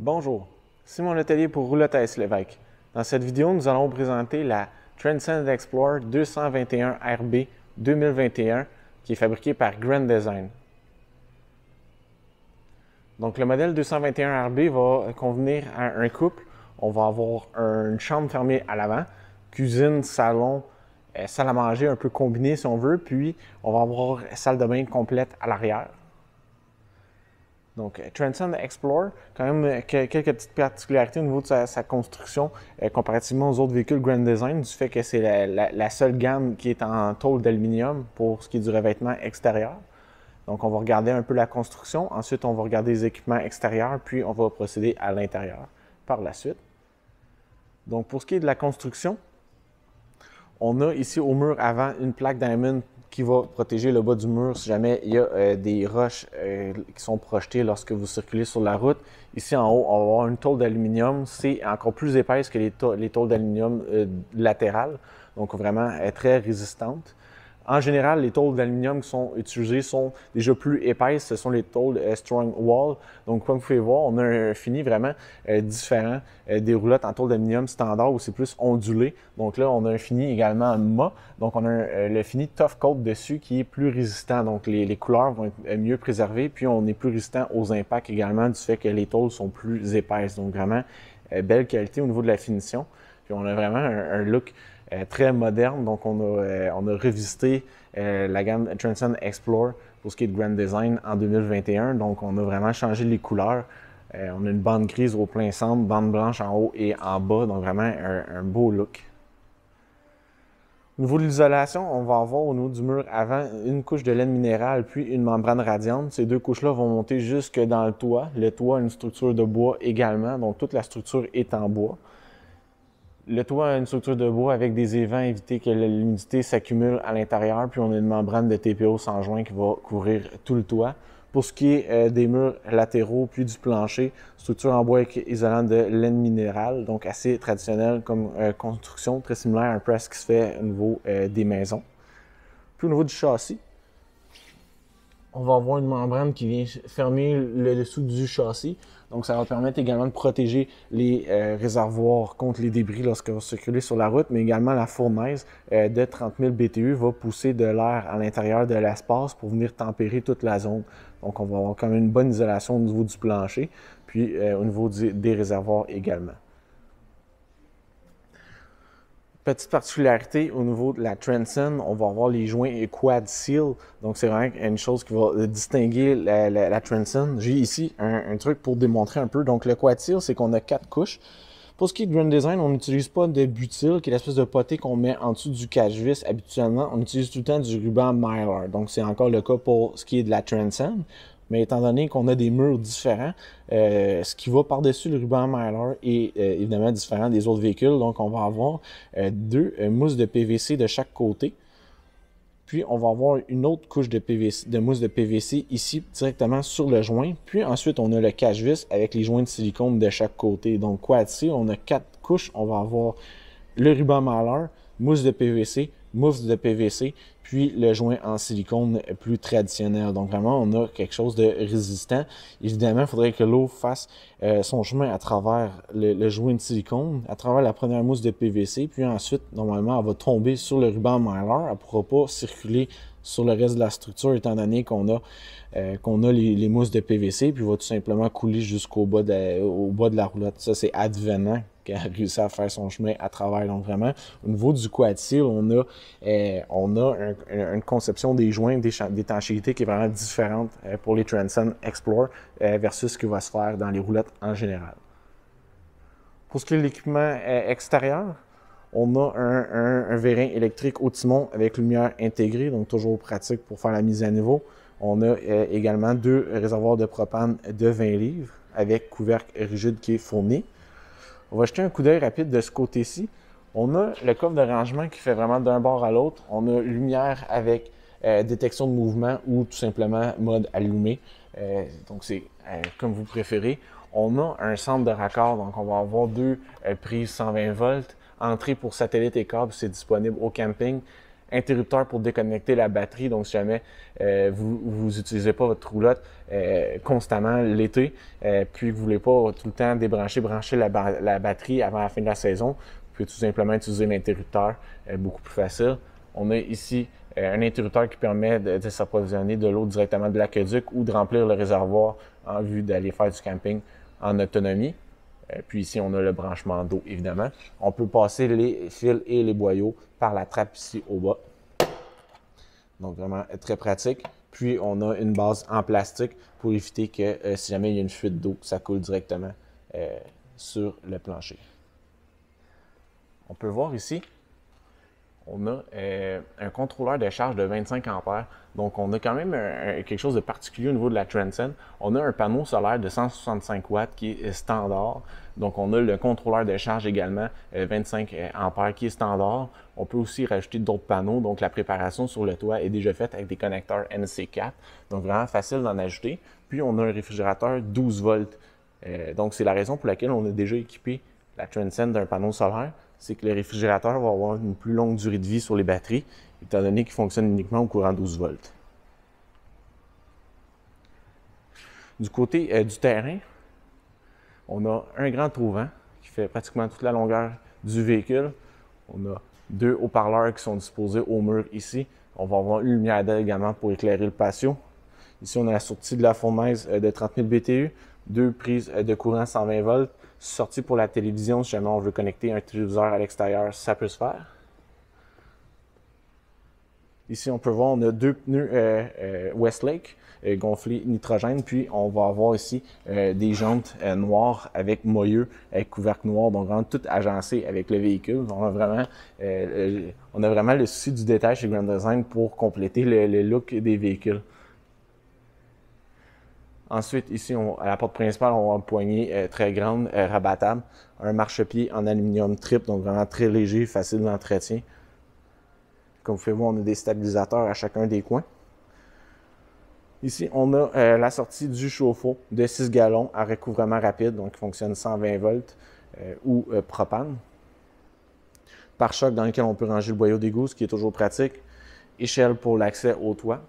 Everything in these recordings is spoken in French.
Bonjour, c'est mon atelier pour roulotte à Lévesque. Dans cette vidéo, nous allons vous présenter la Transcend Explorer 221 RB 2021 qui est fabriquée par Grand Design. Donc le modèle 221 RB va convenir à un couple. On va avoir une chambre fermée à l'avant, cuisine, salon, salle à manger un peu combinée si on veut, puis on va avoir salle de bain complète à l'arrière. Donc, Transcend Explorer, quand même quelques petites particularités au niveau de sa construction comparativement aux autres véhicules Grand Design, du fait que c'est la seule gamme qui est en tôle d'aluminium pour ce qui est du revêtement extérieur. Donc, on va regarder un peu la construction. Ensuite, on va regarder les équipements extérieurs, puis on va procéder à l'intérieur par la suite. Donc, pour ce qui est de la construction, on a ici au mur avant une plaque diamond qui va protéger le bas du mur si jamais il y a des roches qui sont projetées lorsque vous circulez sur la route. Ici en haut, on va avoir une tôle d'aluminium. C'est encore plus épaisse que les tôles d'aluminium latérales, donc vraiment très résistante. En général, les tôles d'aluminium qui sont utilisées sont déjà plus épaisses. Ce sont les tôles Strong Wall. Donc, comme vous pouvez voir, on a un fini vraiment différent des roulottes en tôle d'aluminium standard où c'est plus ondulé. Donc là, on a un fini également en mât. Donc, on a le fini Tough Coat dessus qui est plus résistant. Donc, les couleurs vont être mieux préservées. Puis, on est plus résistant aux impacts également du fait que les tôles sont plus épaisses. Donc, vraiment, belle qualité au niveau de la finition. Puis, on a vraiment un look très moderne. Donc, on a revisité la gamme Transcend Explorer pour ce qui est de Grand Design en 2021. Donc, on a vraiment changé les couleurs. On a une bande grise au plein centre, bande blanche en haut et en bas. Donc, vraiment un beau look. Au niveau de l'isolation, on va avoir au niveau du mur avant une couche de laine minérale puis une membrane radiante. Ces deux couches-là vont monter jusque dans le toit. Le toit a une structure de bois également. Donc, toute la structure est en bois. Le toit a une structure de bois avec des évents, éviter que l'humidité s'accumule à l'intérieur. Puis on a une membrane de TPO sans joint qui va couvrir tout le toit. Pour ce qui est des murs latéraux puis du plancher, structure en bois isolant de laine minérale, donc assez traditionnelle comme construction, très similaire un peu à ce qui se fait au niveau des maisons. Puis au niveau du châssis, on va avoir une membrane qui vient fermer le dessous du châssis. Donc, ça va permettre également de protéger les réservoirs contre les débris lorsque vous circulez sur la route, mais également la fournaise de 30 000 BTU va pousser de l'air à l'intérieur de l'espace pour venir tempérer toute la zone. Donc, on va avoir quand même une bonne isolation au niveau du plancher, puis au niveau des réservoirs également. Petite particularité au niveau de la Transcend, on va avoir les joints Quad Seal. Donc, c'est vraiment une chose qui va distinguer la Transcend. J'ai ici un truc pour démontrer un peu. Donc, le Quad Seal, c'est qu'on a 4 couches. Pour ce qui est de Grand Design, on n'utilise pas de butyl, qui est l'espèce de poté qu'on met en dessous du cache-vis habituellement. On utilise tout le temps du ruban Mylar. Donc, c'est encore le cas pour ce qui est de la Transcend. Mais étant donné qu'on a des murs différents, ce qui va par-dessus le ruban Mylar est évidemment différent des autres véhicules. Donc, on va avoir deux mousses de PVC de chaque côté. Puis, on va avoir une autre couche de mousse de PVC ici, directement sur le joint. Puis, ensuite, on a le cache-vis avec les joints de silicone de chaque côté. Donc, quoi ici, on a 4 couches. On va avoir le ruban Mylar, mousse de PVC, mousse de PVC, puis le joint en silicone plus traditionnel. Donc vraiment, on a quelque chose de résistant. Évidemment, il faudrait que l'eau fasse son chemin à travers le joint de silicone, à travers la première mousse de PVC, puis ensuite, normalement, elle va tomber sur le ruban Mylar. Elle ne pourra pas circuler sur le reste de la structure, étant donné qu'on a les mousses de PVC, puis va tout simplement couler jusqu'au bas de la roulotte. Ça, c'est advenant qui a réussi à faire son chemin à travers. Donc vraiment, au niveau du Quad Seal, on a une conception des joints d'étanchéité qui est vraiment différente pour les Transcend Explorer versus ce qui va se faire dans les roulottes en général. Pour ce qui est de l'équipement extérieur, on a un vérin électrique au timon avec lumière intégrée, donc toujours pratique pour faire la mise à niveau. On a également 2 réservoirs de propane de 20 livres avec couvercle rigide qui est fourni. On va jeter un coup d'œil rapide de ce côté-ci. On a le coffre de rangement qui fait vraiment d'un bord à l'autre. On a lumière avec détection de mouvement ou tout simplement mode allumé. Donc c'est comme vous préférez. On a un centre de raccord, donc on va avoir 2 prises 120 volts. Entrée pour satellite et câble, c'est disponible au camping. interrupteur pour déconnecter la batterie. Donc, si jamais vous n'utilisez pas votre roulotte constamment l'été, puis que vous voulez pas tout le temps brancher la batterie avant la fin de la saison, vous pouvez tout simplement utiliser l'interrupteur beaucoup plus facile. On a ici un interrupteur qui permet de s'approvisionner de l'eau directement de l'aqueduc ou de remplir le réservoir en vue d'aller faire du camping en autonomie. Puis ici, on a le branchement d'eau, évidemment. On peut passer les fils et les boyaux par la trappe ici au bas. Donc, vraiment très pratique. Puis, on a une base en plastique pour éviter que si jamais il y a une fuite d'eau, ça coule directement sur le plancher. On peut voir ici, on a un contrôleur de charge de 25 ampères. Donc, on a quand même quelque chose de particulier au niveau de la Transcend. On a un panneau solaire de 165 watts qui est standard. Donc, on a le contrôleur de charge également, 25 ampères qui est standard. On peut aussi rajouter d'autres panneaux. Donc, la préparation sur le toit est déjà faite avec des connecteurs NC4. Donc, vraiment facile d'en ajouter. Puis, on a un réfrigérateur 12 volts. Donc, c'est la raison pour laquelle on a déjà équipé la Transcend d'un panneau solaire. C'est que le réfrigérateur va avoir une plus longue durée de vie sur les batteries, étant donné qu'il fonctionne uniquement au courant 12 volts. Du côté du terrain, on a un grand trou-vent qui fait pratiquement toute la longueur du véhicule. On a deux haut-parleurs qui sont disposés au mur ici. On va avoir une lumière d'aile également pour éclairer le patio. Ici, on a la sortie de la fournaise de 30 000 BTU, deux prises de courant 120 volts, sortie pour la télévision, si jamais on veut connecter un téléviseur à l'extérieur, ça peut se faire. Ici, on peut voir, on a deux pneus Westlake gonflés nitrogène, puis on va avoir ici des jantes noires avec moyeu, avec couvercle noir, donc vraiment tout agencé avec le véhicule. On a vraiment le souci du détail chez Grand Design pour compléter le look des véhicules. Ensuite, ici, à la porte principale, on a une poignée très grande, rabattable. Un marchepied en aluminium triple, donc vraiment très léger, facile d'entretien. Comme vous pouvez voir, on a des stabilisateurs à chacun des coins. Ici, on a la sortie du chauffe-eau de 6 gallons à recouvrement rapide, donc qui fonctionne 120 volts ou propane. Pare-choc dans lequel on peut ranger le boyau d'égout, ce qui est toujours pratique. Échelle pour l'accès au toit.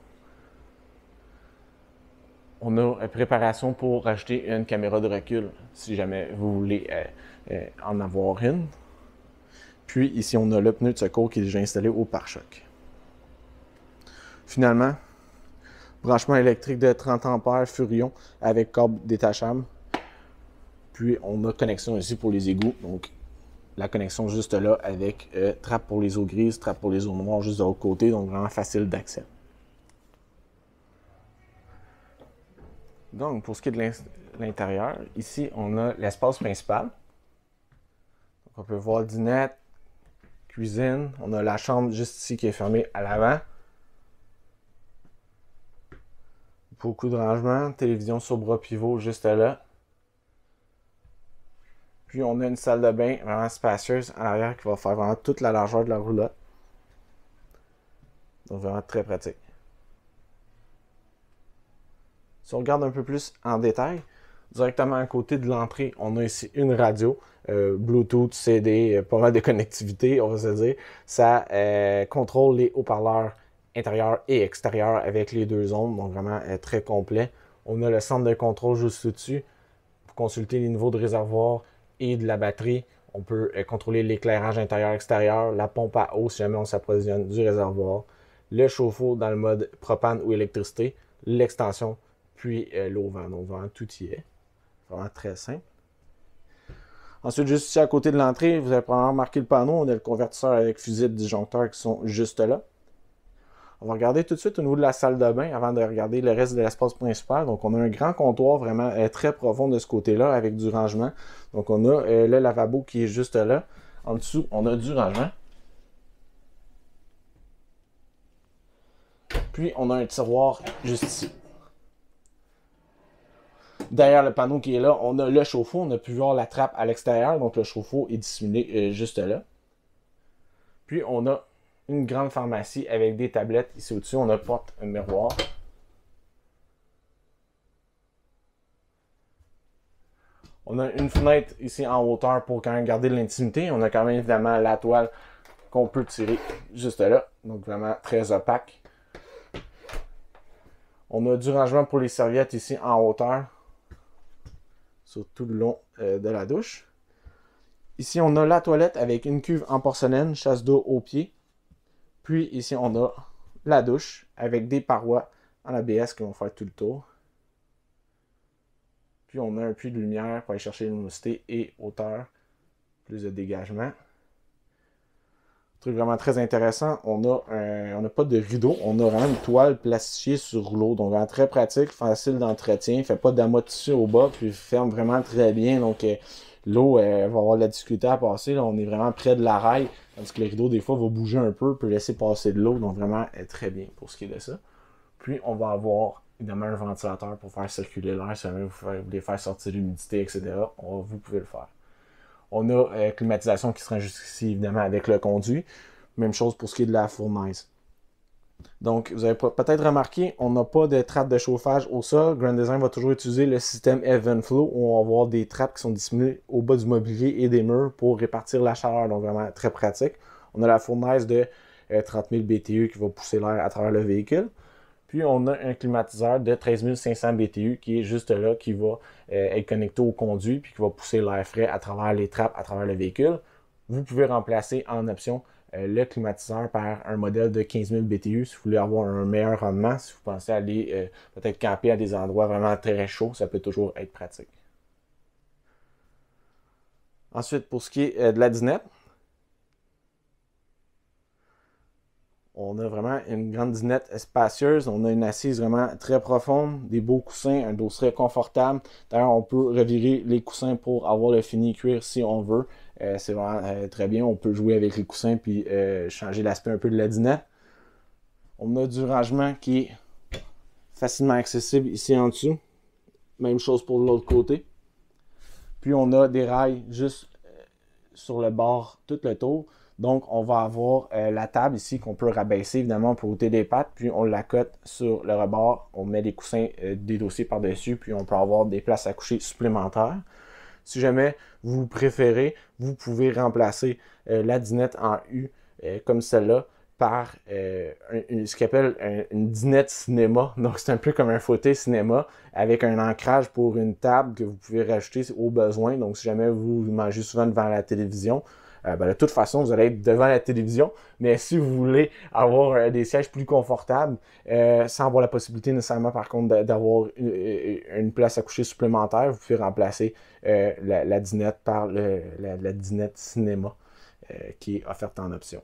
On a préparation pour rajouter une caméra de recul, si jamais vous voulez en avoir une. Puis ici, on a le pneu de secours qui est déjà installé au pare-choc. Finalement, branchement électrique de 30 ampères Furion avec câble détachable. Puis on a connexion ici pour les égouts, donc la connexion juste là avec trappe pour les eaux grises, trappe pour les eaux noires juste de l'autre côté, donc vraiment facile d'accès. Donc, pour ce qui est de l'intérieur, ici, on a l'espace principal. Donc, on peut voir dinette, cuisine. On a la chambre juste ici qui est fermée à l'avant. Beaucoup de rangements. Télévision sur bras pivot juste là. Puis, on a une salle de bain vraiment spacieuse à l'arrière qui va faire vraiment toute la largeur de la roulotte. Donc, vraiment très pratique. Si on regarde un peu plus en détail, directement à côté de l'entrée, on a ici une radio, Bluetooth, CD, pas mal de connectivité, on va se dire. Ça contrôle les haut-parleurs intérieurs et extérieurs avec les deux ondes, donc vraiment très complet. On a le centre de contrôle juste au-dessus pour consulter les niveaux de réservoir et de la batterie. On peut contrôler l'éclairage intérieur-extérieur, la pompe à eau si jamais on s'approvisionne du réservoir, le chauffe-eau dans le mode propane ou électricité, l'extension, puis l'eau-vent. Donc, vraiment, tout y est. Vraiment très simple. Ensuite, juste ici à côté de l'entrée, vous allez probablement remarquer le panneau. On a le convertisseur avec fusible disjoncteur qui sont juste là. On va regarder tout de suite au niveau de la salle de bain avant de regarder le reste de l'espace principal. Donc, on a un grand comptoir vraiment très profond de ce côté-là avec du rangement. Donc, on a le lavabo qui est juste là. En dessous, on a du rangement. Puis, on a un tiroir juste ici. Derrière le panneau qui est là, on a le chauffe-eau. On a pu voir la trappe à l'extérieur. Donc, le chauffe-eau est dissimulé juste là. Puis, on a une grande pharmacie avec des tablettes. Ici au-dessus, on a porte un miroir. On a une fenêtre ici en hauteur pour quand même garder l'intimité. On a quand même évidemment la toile qu'on peut tirer juste là. Donc vraiment très opaque. On a du rangement pour les serviettes ici en hauteur, sur tout le long de la douche. Ici, on a la toilette avec une cuve en porcelaine, chasse d'eau au pied. Puis ici, on a la douche avec des parois en ABS qui vont faire tout le tour. Puis on a un puits de lumière pour aller chercher luminosité et hauteur, plus de dégagement. Truc vraiment très intéressant, on n'a pas de rideau, on a vraiment une toile plastifiée sur rouleau, donc vraiment très pratique, facile d'entretien, fait pas d'amas de tissu au bas, puis ferme vraiment très bien, donc l'eau va avoir de la difficulté à passer, là, on est vraiment près de la rail, tandis que le rideau des fois va bouger un peu, peut laisser passer de l'eau, donc vraiment très bien pour ce qui est de ça. Puis on va avoir évidemment un ventilateur pour faire circuler l'air, si jamais vous voulez faire sortir l'humidité, etc., vous pouvez le faire. On a climatisation qui sera jusqu'ici, évidemment, avec le conduit. Même chose pour ce qui est de la fournaise. Donc, vous avez peut-être remarqué, on n'a pas de trappe de chauffage au sol. Grand Design va toujours utiliser le système Evenflow où on va avoir des trappes qui sont dissimulées au bas du mobilier et des murs pour répartir la chaleur. Donc, vraiment très pratique. On a la fournaise de 30 000 BTU qui va pousser l'air à travers le véhicule. Puis, on a un climatiseur de 13 500 BTU qui est juste là, qui va être connecté au conduit puis qui va pousser l'air frais à travers les trappes, à travers le véhicule. Vous pouvez remplacer en option le climatiseur par un modèle de 15 000 BTU si vous voulez avoir un meilleur rendement. Si vous pensez aller peut-être camper à des endroits vraiment très chauds, ça peut toujours être pratique. Ensuite, pour ce qui est de la dinette, on a vraiment une grande dinette spacieuse. On a une assise vraiment très profonde, des beaux coussins, un dosseret confortable. D'ailleurs, on peut revirer les coussins pour avoir le fini cuir si on veut. C'est vraiment très bien. On peut jouer avec les coussins puis changer l'aspect un peu de la dinette. On a du rangement qui est facilement accessible ici en dessous. Même chose pour l'autre côté. Puis on a des rails juste sur le bord tout le tour. Donc, on va avoir la table ici qu'on peut rabaisser évidemment pour ôter des pattes, puis on l'accote sur le rebord, on met des coussins, des dossiers par-dessus, puis on peut avoir des places à coucher supplémentaires. Si jamais vous préférez, vous pouvez remplacer la dinette en U comme celle-là par ce qu'on appelle une dinette cinéma. Donc, c'est un peu comme un fauteuil cinéma avec un ancrage pour une table que vous pouvez rajouter au besoin. Donc, si jamais vous mangez souvent devant la télévision, de toute façon, vous allez être devant la télévision, mais si vous voulez avoir des sièges plus confortables, sans avoir la possibilité nécessairement, par contre, d'avoir une place à coucher supplémentaire, vous pouvez remplacer la dinette par la dinette cinéma qui est offerte en option.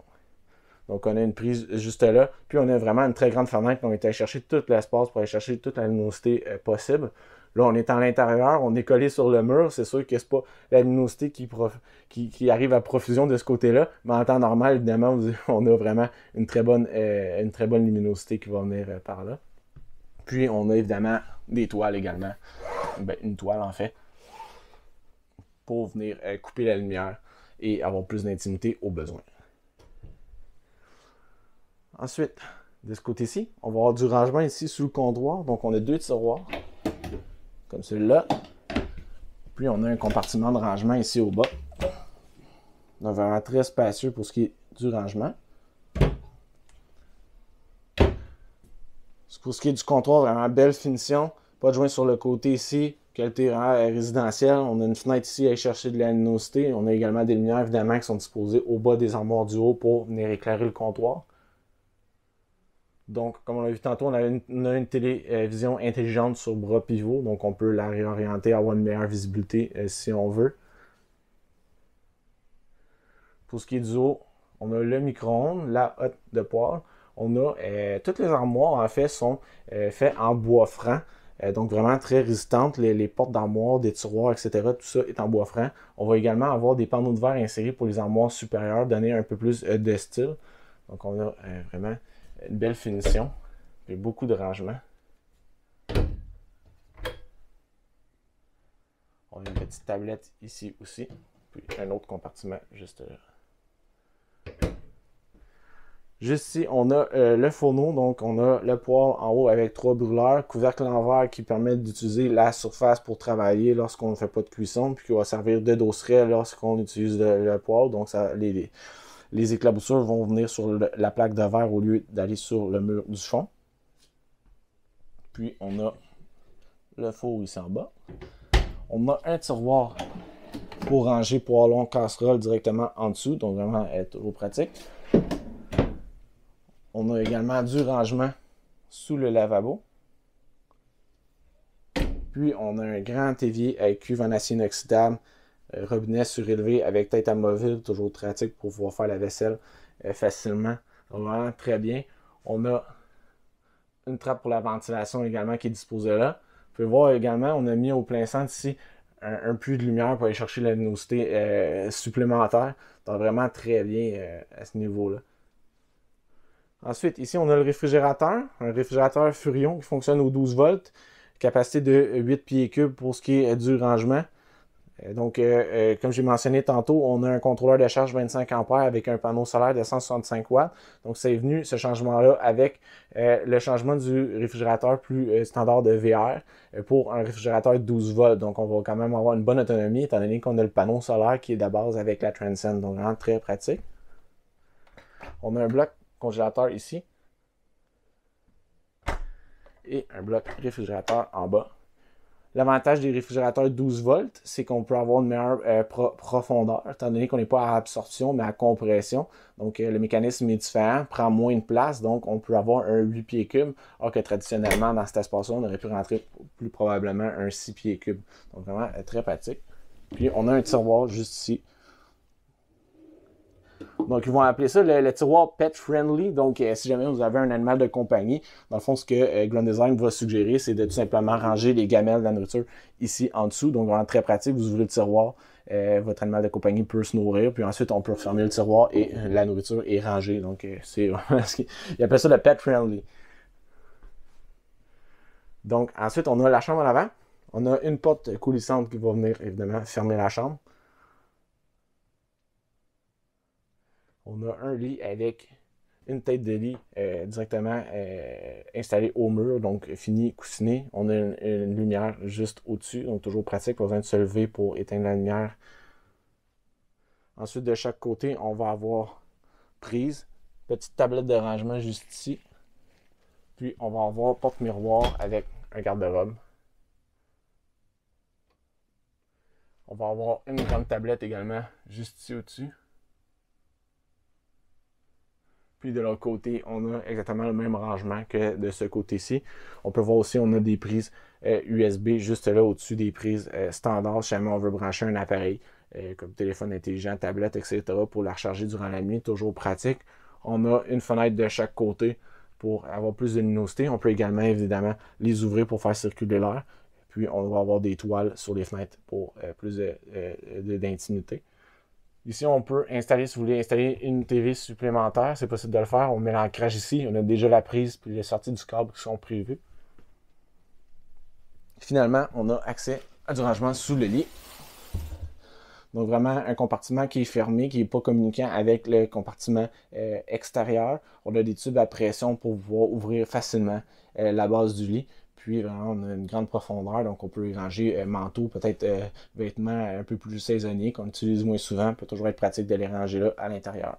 Donc, on a une prise juste là, puis on a vraiment une très grande fenêtre, on est allé chercher tout l'espace pour aller chercher toute la luminosité possible. Là, on est à l'intérieur, on est collé sur le mur. C'est sûr que c'est pas la luminosité qui arrive à profusion de ce côté-là, mais en temps normal, évidemment, on a vraiment une très bonne luminosité qui va venir par là. Puis, on a évidemment des toiles également. Une toile, en fait, pour venir couper la lumière et avoir plus d'intimité au besoin. Ensuite, de ce côté-ci, on va avoir du rangement ici sous le comptoir. Donc, on a 2 tiroirs, comme celui-là. Puis, on a un compartiment de rangement ici au bas. Donc, vraiment très spacieux pour ce qui est du rangement. Pour ce qui est du comptoir, vraiment belle finition. Pas de joint sur le côté ici. Qualité résidentielle. On a une fenêtre ici à aller chercher de la luminosité. On a également des lumières, évidemment, qui sont disposées au bas des armoires du haut pour venir éclairer le comptoir. Donc, comme on l'a vu tantôt, on a une télévision intelligente sur bras pivot. Donc, on peut la réorienter, avoir une meilleure visibilité si on veut. Pour ce qui est du haut, on a le micro-ondes, la hotte de poêle. On a toutes les armoires, en fait, sont faites en bois franc. Donc, vraiment très résistantes. Les portes d'armoire, des tiroirs, etc., tout ça est en bois franc. On va également avoir des panneaux de verre insérés pour les armoires supérieures, donner un peu plus de style. Donc, on a vraiment une belle finition et beaucoup de rangement. On a une petite tablette ici aussi, puis un autre compartiment juste là. Juste ici, on a le fourneau, donc on a le poêle en haut avec 3 brûleurs, couvercle en verre qui permet d'utiliser la surface pour travailler lorsqu'on ne fait pas de cuisson, puis qui va servir de dosseret lorsqu'on utilise le poêle. Donc ça, les éclaboussures vont venir sur la plaque de verre au lieu d'aller sur le mur du fond. Puis on a le four ici en bas. On a un tiroir pour ranger poêlons, casseroles directement en dessous, donc vraiment toujours pratique. On a également du rangement sous le lavabo. Puis on a un grand évier avec cuve en acier inoxydable, robinet surélevé avec tête amovible, toujours pratique pour pouvoir faire la vaisselle facilement. Donc vraiment très bien. On a une trappe pour la ventilation également qui est disposée là. Vous pouvez voir également, on a mis au plein centre ici un puits de lumière pour aller chercher la luminosité supplémentaire. Donc vraiment très bien à ce niveau-là. Ensuite, ici, on a le réfrigérateur, un réfrigérateur Furion qui fonctionne aux 12 volts, capacité de 8 pieds cubes pour ce qui est du rangement. Donc, comme j'ai mentionné tantôt, on a un contrôleur de charge 25 A avec un panneau solaire de 165 watts. Donc, c'est venu ce changement-là avec le changement du réfrigérateur plus standard de VR pour un réfrigérateur 12 volts. Donc, on va quand même avoir une bonne autonomie étant donné qu'on a le panneau solaire qui est de base avec la Transcend. Donc, vraiment très pratique. On a un bloc congélateur ici et un bloc réfrigérateur en bas. L'avantage des réfrigérateurs 12 volts, c'est qu'on peut avoir une meilleure profondeur, étant donné qu'on n'est pas à absorption, mais à compression. Donc, le mécanisme est différent, prend moins de place, donc on peut avoir un 8 pieds cubes, alors que traditionnellement, dans cet espace-là, on aurait pu rentrer plus probablement un 6 pieds cubes. Donc, vraiment très pratique. Puis, on a un tiroir juste ici. Donc, ils vont appeler ça le tiroir pet friendly. Donc, si jamais vous avez un animal de compagnie, dans le fond, ce que Grand Design va suggérer, c'est de tout simplement ranger les gamelles de la nourriture ici en dessous. Donc, vraiment très pratique. Vous ouvrez le tiroir, votre animal de compagnie peut se nourrir. Puis ensuite, on peut refermer le tiroir et la nourriture est rangée. Donc, c'est vraiment ce qu'ils appellent ça le pet friendly. Donc, ensuite, on a la chambre en avant. On a une porte coulissante qui va venir, évidemment, fermer la chambre. On a un lit avec une tête de lit directement installée au mur, donc fini coussiné. On a une lumière juste au-dessus, donc toujours pratique, pas besoin de se lever pour éteindre la lumière. Ensuite, de chaque côté, on va avoir prise, petite tablette de rangement juste ici. Puis, on va avoir porte-miroir avec un garde-robe. On va avoir une grande tablette également juste ici au-dessus. Puis de l'autre côté, on a exactement le même rangement que de ce côté-ci. On peut voir aussi, on a des prises USB juste là au-dessus des prises standards si jamais on veut brancher un appareil comme téléphone intelligent, tablette, etc. pour la recharger durant la nuit, toujours pratique. On a une fenêtre de chaque côté pour avoir plus de luminosité. On peut également évidemment les ouvrir pour faire circuler l'air. Puis on va avoir des toiles sur les fenêtres pour plus d'intimité. Ici, on peut installer, si vous voulez installer une TV supplémentaire, c'est possible de le faire. On met l'ancrage ici, on a déjà la prise puis les sorties du câble qui sont prévues. Finalement, on a accès à du rangement sous le lit. Donc vraiment un compartiment qui est fermé, qui n'est pas communiquant avec le compartiment extérieur. On a des tubes à pression pour pouvoir ouvrir facilement la base du lit. Puis vraiment, on a une grande profondeur, donc on peut y ranger manteaux, peut-être vêtements un peu plus saisonniers qu'on utilise moins souvent. Peut toujours être pratique de les ranger là à l'intérieur.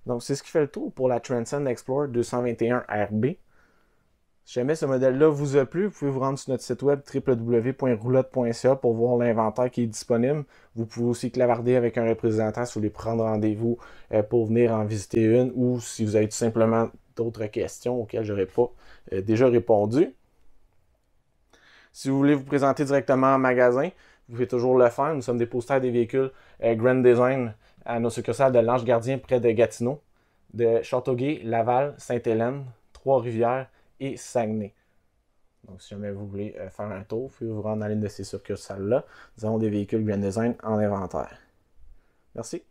Donc c'est ce qui fait le tour pour la Transcend Explorer 221 RB. Si jamais ce modèle-là vous a plu, vous pouvez vous rendre sur notre site web www.roulotte.ca pour voir l'inventaire qui est disponible. Vous pouvez aussi clavarder avec un représentant si vous voulez prendre rendez-vous pour venir en visiter une ou si vous avez tout simplement d'autres questions auxquelles je n'aurais pas déjà répondu. Si vous voulez vous présenter directement en magasin, vous pouvez toujours le faire. Nous sommes dépositaires des véhicules Grand Design à nos succursales de l'Ange Gardien près de Gatineau, de Châteauguay, Laval, Sainte-Hélène, Trois-Rivières et Saguenay. Donc, si jamais vous voulez faire un tour, vous pouvez vous rendre dans l'une de ces succursales-là. Nous avons des véhicules Grand Design en inventaire. Merci.